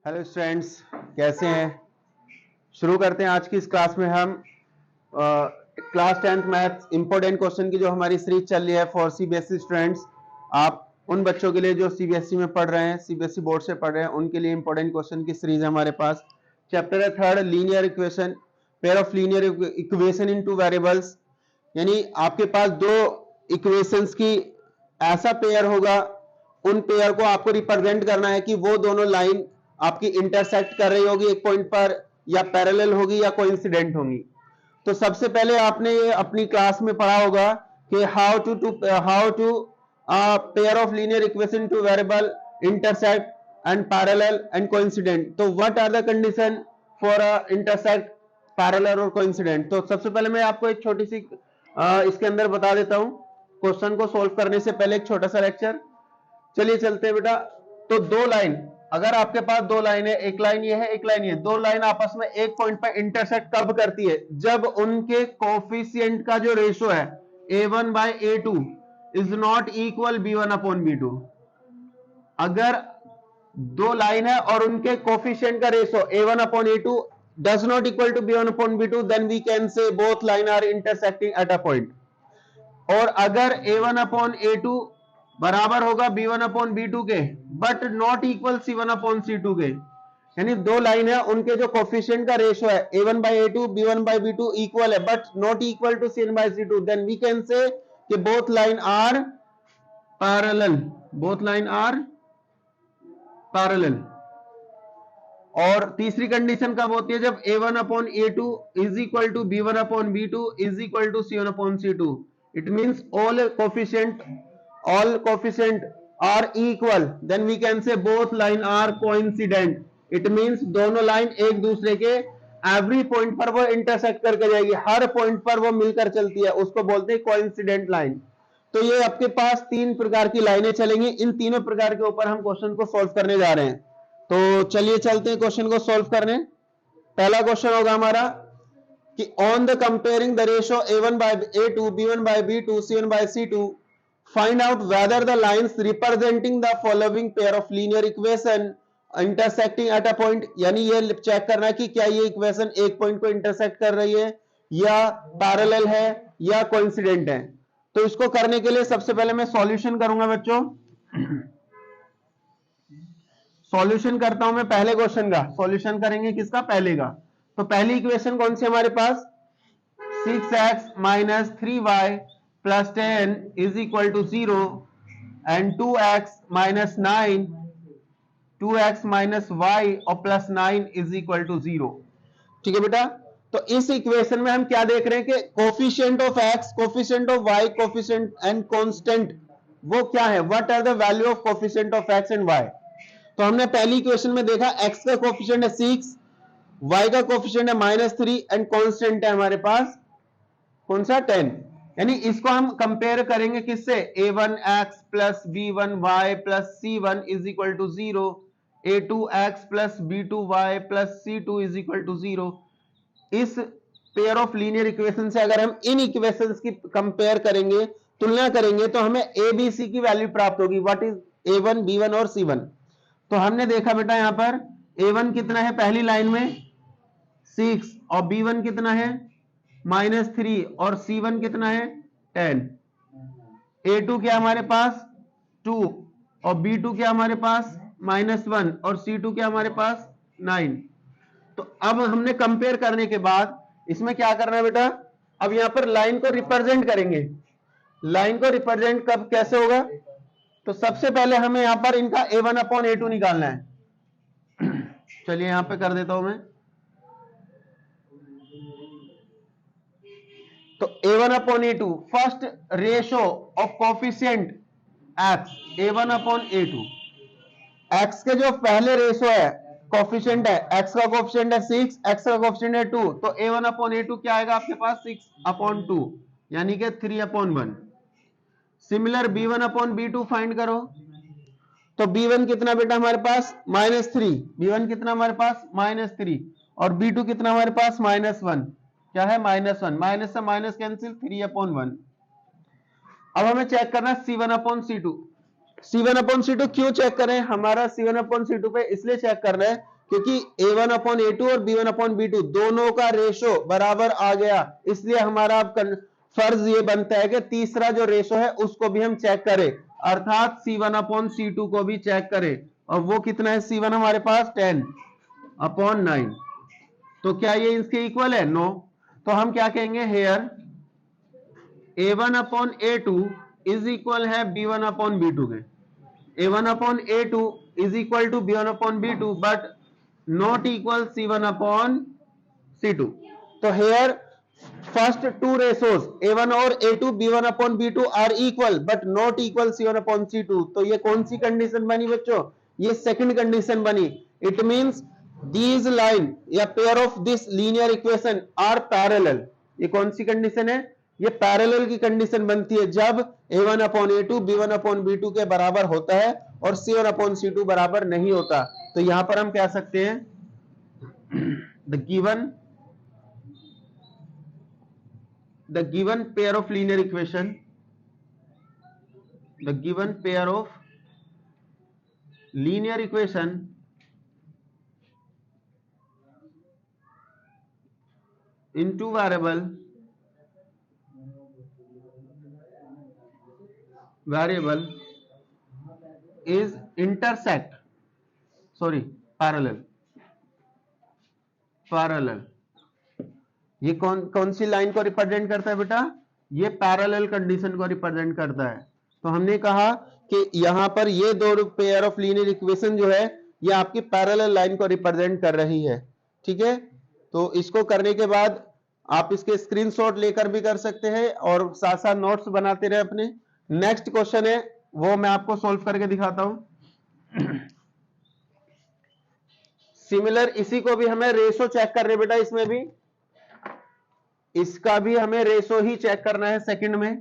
Hello students, कैसे हैं। शुरू करते हैं आज की इस क्लास में। हम class 10th maths important question की जो हमारी सीरीज चल रही है फॉर सीबीएसई स्टूडेंट्स। आप उन बच्चों के लिए जो सीबीएसई में पढ़ रहे हैं, सीबीएसई बोर्ड से पढ़ रहे हैं, उनके लिए इंपॉर्टेंट क्वेश्चन की सीरीज है हमारे पास। चैप्टर है 3rd, linear equation, pair of linear equation in two variables. यानी आपके पास दो इक्वेशंस की ऐसा पेयर होगा, उन पेयर को आपको रिप्रेजेंट करना है कि वो दोनों लाइन आपकी इंटरसेक्ट कर रही होगी एक पॉइंट पर, या पैरेलल होगी या कोइंसिडेंट होगी। तो सबसे पहले आपने ये अपनी क्लास में पढ़ा होगा कि how two pair of linear equation two variable intersect and parallel and coincident. तो what are the condition for intersect, parallel और कोइंसिडेंट। तो सबसे पहले मैं आपको एक छोटी सी इसके अंदर बता देता हूं। क्वेश्चन को सोल्व करने से पहले एक छोटा सा लेक्चर। चलिए चलते हैं बेटा। तो दो लाइन, अगर आपके पास दो लाइन है, एक लाइन ये है, एक लाइन ये, दो लाइन आपस में एक पॉइंट पर इंटरसेक्ट कब करती है? जब उनके कोफिशिएंट का जो रेशो है a1/a2 is not equal b1/b2। अगर दो लाइन है और उनके कोफिशिएंट का ratio a1/a2 does not equal to b1/b2, then we can say both line are intersecting at a point। और अगर a1/a2 बराबर होगा b1/b2 के, बट नॉट इक्वल c1/c2 के, यानी दो लाइन है, उनके जो कोफिशिएंट का रेशो है a1/a2 b1/b2 इक्वल है but not equal to c1/c2, then we can say कि both line are parallel, both line are parallel. और तीसरी कंडीशन कब होती है? जब a1/a2 is equal to b1/b2 is equal to c1/c2। It means all coefficient are equal, then we can say both line are coincident। It means दोनों line एक दूसरे के एवरी पॉइंट पर वो इंटरसेक्ट करके जाएगी, हर पॉइंट पर वो मिलकर चलती है, उसको बोलते हैं कोइंसिडेंट लाइन। तो ये आपके पास तीन प्रकार की लाइनें चलेंगी, इन तीनों प्रकार के ऊपर हम क्वेश्चन को सॉल्व करने जा रहे हैं। तो चलिए चलते हैं क्वेश्चन को सॉल्व करने। पहला क्वेश्चन होगा हमारा कि on the comparing the ratio a1/a2 b1/b2 c1/c2 find out whether the lines representing the following pair of linear equation intersecting at a point। यानी ये चेक करना है कि क्या ये इक्वेशन एक पॉइंट को इंटरसेक्ट कर रही है, या पैरेलल है, या कोइंसिडेंट है। तो इसको करने के लिए सबसे पहले मैं सॉल्यूशन करूंगा बच्चों। सॉल्यूशन करता हूं मैं पहले क्वेश्चन का। सॉल्यूशन करेंगे किसका? पहले का। तो पहली इक्वेशन कौन सी हमारे पास? 6x - 3y + 10 is equal to 0 and 2x - 9 2x - y और +9 इज इक्वल टू 0। ठीक है बेटा। तो इस इक्वेशन में हम क्या देख रहे हैं कि coefficient of x, coefficient of y, coefficient and constant वो क्या है? What are the value of coefficient of x and y। तो हमने पहली इक्वेशन में देखा x का कोफिशिएंट है 6, y का कोफिशिएंट है -3 एंड कांस्टेंट है हमारे पास कौन सा? 10। यानी इसको हम कंपेयर करेंगे किससे? a1x + b1y + c1 is equal to 0, a2x + b2y + c2 is equal to 0। इस पेयर ऑफ लीनियर इक्वेशन से अगर हम इन इक्वेशंस की कंपेयर करेंगे, तुलना करेंगे, तो हमें a b c की वैल्यू प्राप्त होगी। व्हाट इज a1 b1 और c1। तो हमने देखा बेटा यहां पर a1 कितना है पहली लाइन में 6, और b1 कितना है -3, और c1 कितना है 10। a2 क्या हमारे पास 2, और b2 क्या हमारे पास -1, और c2 क्या हमारे पास 9। तो अब हमने कंपेयर करने के बाद इसमें क्या करना है बेटा? अब यहां पर लाइन को रिप्रेजेंट करेंगे। लाइन को रिप्रेजेंट कब कैसे होगा? तो सबसे पहले हमें यहां पर इनका a1/a2 निकालना है। चलिए यहां पे कर देता हूं मैं। तो a1/a2 first ratio of coefficient x, a1/a2। x के जो पहले रेशो है कोफिशिएंट है, x का कोफिशिएंट है 6, x का कोफिशिएंट है 2, तो a1/a2 क्या आएगा आपके पास? 6/2 यानी कि 3/1। सिमिलर b1/b2 फाइंड करो। तो b1 कितना बेटा हमारे पास? -3। b1 कितना हमारे पास? -3, और b2 कितना हमारे पास? -1। क्या है? -1। माइनस से माइनस कैंसिल, 3/1। अब हमें चेक करना c1/c2। C1 अपॉन C2 क्यों चेक करें? हमारा C1 अपॉन C2 पे इसलिए चेक कर रहे हैं क्योंकि A1 अपॉन A2 और B1 अपॉन B2 दोनों का रेशो बराबर आ गया, इसलिए हमारा अब फर्ज ये बनता है कि तीसरा जो रेशो है उसको भी हम चेक करें, अर्थात C1 अपॉन C2 को भी चेक करें। और वो कितना है C1 हमारे पास 10 अपॉन 9, तो क्या ये इसके इक्वल है? नो। तो हम क्या कहेंगे? Hair A1 upon A2 is equal है B1 अपॉन B2 के। A1 upon A2 is equal to B1 upon B2 but not equal C1 upon C2. तो here first two ratios A1 और A2 B1 upon B2 are equal but not equal C1 upon C2. तो ये कौन सी condition बनी बच्चों? ये second condition बनी। It means these line या pair of this linear equation are parallel. ये कौन सी कंडीशन है? ये पैरेलल की कंडीशन बनती है जब A1 upon A2 B1 upon B2 के बराबर होता है और C1 अपॉन C2 बराबर नहीं होता। तो यहां पर हम कह सकते हैं the given pair of linear equation, the given pair of linear equation in two variable is intersect, sorry, parallel। ये कौन सी लाइन को रिप्रेजेंट करता है बेटा? ये पैरेलल कंडीशन को रिप्रेजेंट करता है। तो हमने कहा कि यहां पर ये दो पेयर ऑफ लीनियर इक्वेशन जो है ये आपकी पैरेलल लाइन को रिप्रेजेंट कर रही है, ठीक है। तो इसको करने के बाद आप इसके स्क्रीनशॉट लेकर भी कर सकते हैं और साथ साथ नोट्स बनाते रहे अपने। नेक्स्ट क्वेश्चन है वो मैं आपको सॉल्व करके दिखाता हूं। सिमिलर इसी को भी हमें रेशो चेक करने बेटा, इसमें भी इसका भी हमें रेशो ही चेक करना है सेकंड में।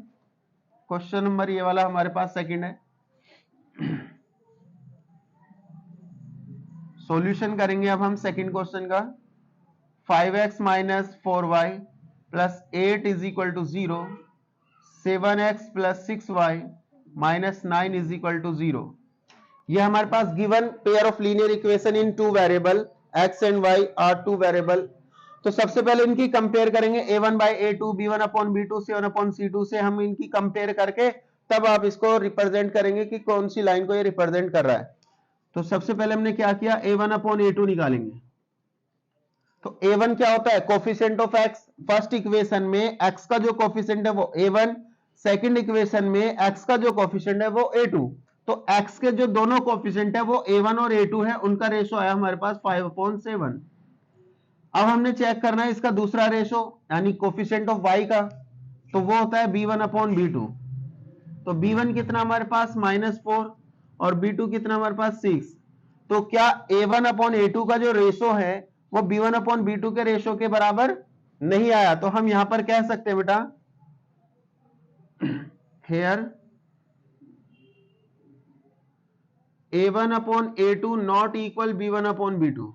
क्वेश्चन नंबर ये वाला हमारे पास सेकंड है। सॉल्यूशन करेंगे अब हम सेकंड क्वेश्चन का। 5x minus 4y plus 8 is equal to 0, 7x plus 6y minus 9 is equal to 0। ये हमारे पास given pair of linear equation in two variable x and y are two variable. तो सबसे पहले इनकी कंपेयर करेंगे A1 by A2 B1 upon B2 C1 upon C2 से हम इनकी कंपेयर करके तब आप इसको रिप्रेजेंट करेंगे कि कौन सी लाइन को ये रिप्रेजेंट कर रहा है। तो सबसे पहले हमने क्या किया? A1 अपॉन A2 निकालेंगे। तो A1 क्या होता है? Coefficient of x। First equation में x का जो कोफिशिएंट है वो A1, सेकंड इक्वेशन में x का जो कोफिशिएंट है वो A2। तो x के जो दोनों कोफिशिएंट है वो A1 और A2 है, उनका रेशो आया हमारे पास 5/7। अब हमने चेक करना है इसका दूसरा रेशो यानी कोफिशिएंट ऑफ y का, तो वो होता है B1 अपॉन B2। तो B1 कितना हमारे पास? -4 और B2 कितना हमारे पास? 6। तो क्या A1 अपॉन A2 का जो रेशो है वो B1 अपॉन B2 के रेशो के बराबर नहीं आया? तो हम यहां पर कह सकते हैं बेटा here A1 upon A2 not equal B1 upon B2।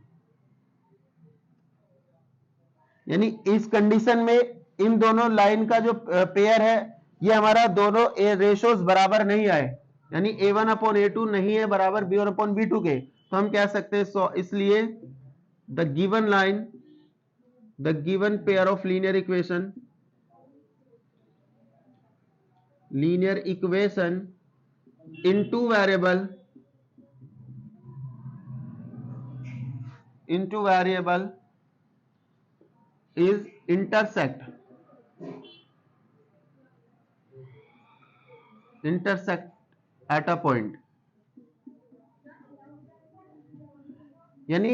यानी इस कंडीशन में इन दोनों लाइन का जो पेयर है ये हमारा दोनों रेशोज बराबर नहीं आए, यानी A1 अपॉन A2 नहीं है बराबर B1 अपॉन B2 के। तो हम कह सकते हैं इसलिए the given line, the given pair of linear equation in two variable is intersect at a point। यानी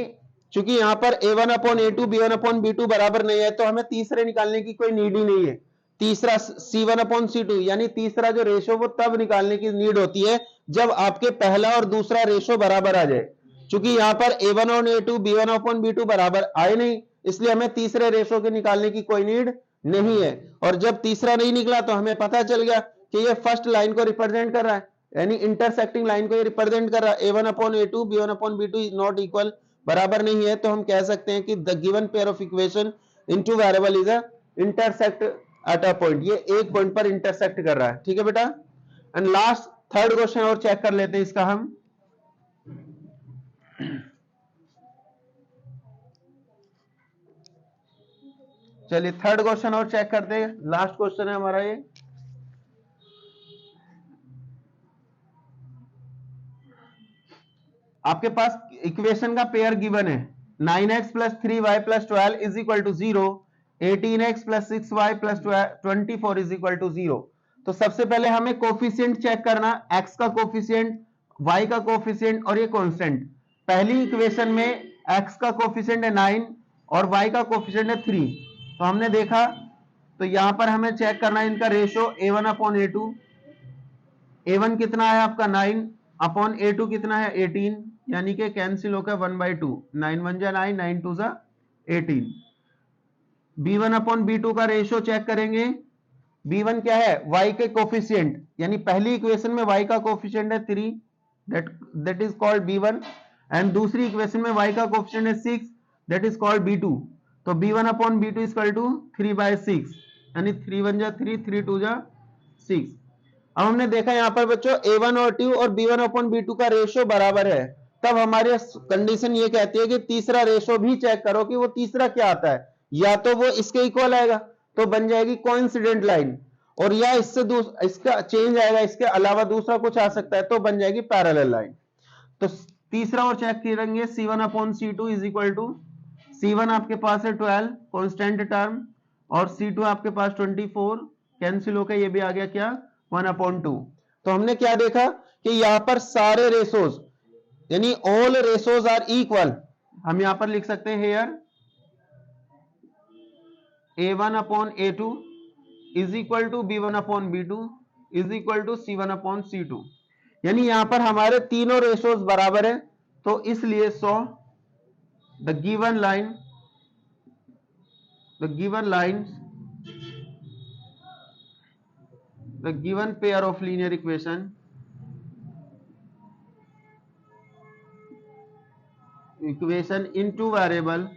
चूंकि यहां पर A1 upon A2 B1 upon B2 बराबर नहीं है तो हमें तीसरे निकालने की कोई नीड ही नहीं है। तीसरा C1 अपॉन C2 यानी तीसरा जो रेशो वो तब निकालने की नीड होती है जब आपके पहला और दूसरा रेशो बराबर आ जाए। चूंकि यहां पर A1 और A2 B1 अपॉन B2 बराबर आए नहीं, इसलिए हमें तीसरे रेशो के निकालने की कोई नीड नहीं है। और जब तीसरा नहीं निकला तो हमें पता चल गया कि ये फर्स्ट लाइन को रिप्रेजेंट कर रहा है, यानी इंटरसेक्टिंग लाइन को ये रिप्रेजेंट कर रहा है। A1 upon A2 B1 upon B2 not equal, बराबर नहीं है। तो हम कह सकते हैं कि the given pair of equation in two variable is a intersect at a point. ये एक पॉइंट पर इंटरसेक्ट कर रहा है, ठीक है बेटा। एंड लास्ट थर्ड क्वेश्चन और चेक कर लेते हैं इसका हम। चलिए थर्ड क्वेश्चन और चेक करते हैं, लास्ट क्वेश्चन है हमारा ये। आपके पास इक्वेशन का पेयर गिवन है 9x plus 3y plus 12 is equal to 0, 18x plus 6y plus 24 is equal to 0। तो सबसे पहले हमें कोफिशिएंट चेक करना, x का कोफिशिएंट, y का कोफिशिएंट और ये कांस्टेंट। पहली इक्वेशन में x का कोफिशिएंट है 9 और y का कोफिशिएंट है 3। तो हमने देखा, तो यहां पर हमें चेक करना है इनका ratio a1 upon a2। a1 कितना है आपका 9 अपॉन a2 कितना है 18, यानी कि कैंसिल होकर 1/2, 9 1 जा 9, 9 2 जा 18। b1 अपॉन b2 का रेशियो चेक करेंगे। b1 क्या है, y के कोफिशिएंट, यानी पहली इक्वेशन में y का कोफिशिएंट है 3, that is called b1, and दूसरी इक्वेशन में y का कोफिशिएंट है 6, दैट इज कॉल्ड b2। तो b1 upon b2 equal to 3/6, यानी 3 1 जा 3, 3 2 जा 6। अब हमने देखा यहां पर बच्चों a1 और 2 और b1 अपॉन b2 का रेशियो बराबर है, तब हमारी कंडीशन ये कहती है कि तीसरा रेशियो भी चेक करो कि वो तीसरा क्या आता है, या तो वो इसके इक्वल आएगा तो बन जाएगी कोइंसिडेंट लाइन, और या इससे इसका चेंज आएगा, इसके अलावा दूसरा कुछ आ सकता है तो बन जाएगी पैरेलल लाइन। तो तीसरा और चेक करेंगे c1 upon c2 is equal to, c1 आपके पास है 12 कांस्टेंट टर्म और c2 आपके पास 24, कैंसिल होकर ये भी आ गया क्या 1/2। तो हमने क्या देखा कि यहां पर सारे रेशोज, यानी ऑल रेशोज आर इक्वल। हम यहां पर लिख सकते हैं here a1 upon a2 is equal to b1 upon b2 is equal to c1 upon c2, यानी यहां पर हमारे तीनों रेशोज बराबर है। तो इसलिए so the given line the given pair of linear equation in two variable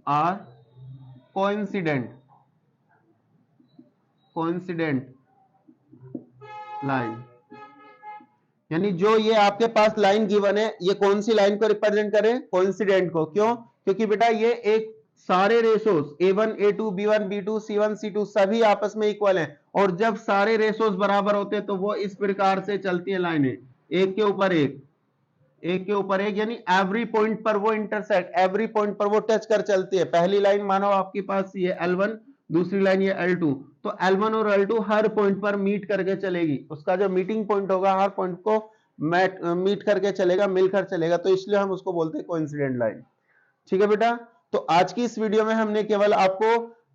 are coincident line, यानी जो ये आपके पास लाइन गिवन है ये कौन सी लाइन को रिप्रेजेंट करे, कोइंसिडेंट को। क्यों, क्योंकि बेटा ये एक सारे ratios a1 a2 b1 b2 c1 c2 सभी आपस में इक्वल हैं, और जब सारे रेशोज बराबर होते हैं तो वो इस प्रकार से चलती है लाइनें, एक के ऊपर एक, एक के ऊपर एक, यानी एवरी पॉइंट पर वो इंटरसेक्ट, एवरी पॉइंट पर वो टच कर चलती है। पहली लाइन मानो आपके पास ये L1, दूसरी लाइन ये L2, तो L1 और L2 हर पॉइंट पर मीट करके चलेगी, उसका जो मीटिंग पॉइंट होगा हर पॉइंट को मीट करके चलेगा, मिलकर चलेगा, तो इसलिए हम उसको बोलते हैं कोइंसिडेंट लाइन। ठीक है बेटा, तो आज की इस वीडियो में हमने केवल आपको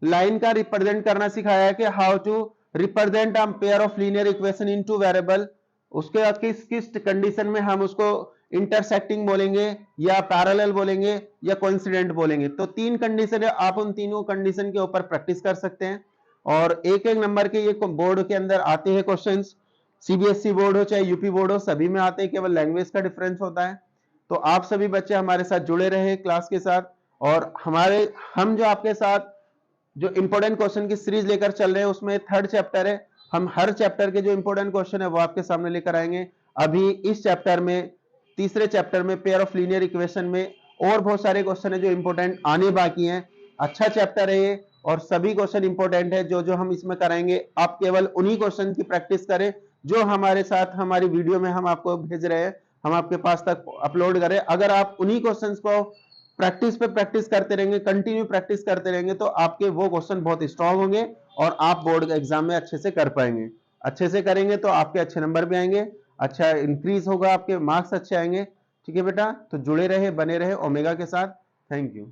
लाइन का रिप्रेजेंट करना सिखाया है कि how to represent a pair of linear equation in two variable, उसके बाद किस किस कंडीशन में हम उसको इंटरसेक्टिंग बोलेंगे या पैरेलल बोलेंगे या कोइंसिडेंट बोलेंगे। तो तीन कंडीशन है, आप उन तीनों कंडीशन के ऊपर प्रैक्टिस कर सकते हैं, और एक एक नंबर के ये बोर्ड के अंदर आते हैं क्वेश्चंस, सीबीएसई बोर्ड हो चाहे यूपी बोर्ड हो, सभी में आते हैं, केवल लैंग्वेज का डिफरेंस होता है। तो आप सभी बच्चे हमारे साथ जुड़े रहे क्लास के साथ, और हम जो आपके साथ जो इंपॉर्टेंट क्वेश्चन की सीरीज लेकर चल रहे हैं उसमें थर्ड चैप्टर है, हम हर चैप्टर के जो इंपॉर्टेंट क्वेश्चन है वो आपके सामने लेकर आएंगे। अभी इस चैप्टर में, तीसरे चैप्टर में पेयर ऑफ लीनियर इक्वेशन में और बहुत सारे क्वेश्चन है जो इंपॉर्टेंट आने बाकी हैं। अच्छा चैप्टर है ये, और सभी क्वेश्चन इंपॉर्टेंट है जो जो हम इसमें कराएंगे। आप केवल उन्हीं क्वेश्चन की प्रैक्टिस करें जो हमारे साथ हमारी वीडियो में हम आपको भेज रहे हैं, हम आपके पास तक अपलोड करें। अगर आप उन्हीं क्वेश्चंस को प्रैक्टिस पे प्रैक्टिस करते रहेंगे, कंटिन्यू प्रैक्टिस करते रहेंगे, तो आपके वो क्वेश्चन बहुत स्ट्रांग होंगे और आप बोर्ड के एग्जाम में अच्छे से कर पाएंगे। अच्छे से करेंगे तो आपके अच्छे नंबर भी आएंगे, अच्छा इंक्रीज होगा, आपके मार्क्स अच्छे आएंगे। ठीक है बेटा, तो जुड़े रहे, बने रहे ओमेगा के साथ। Thank you.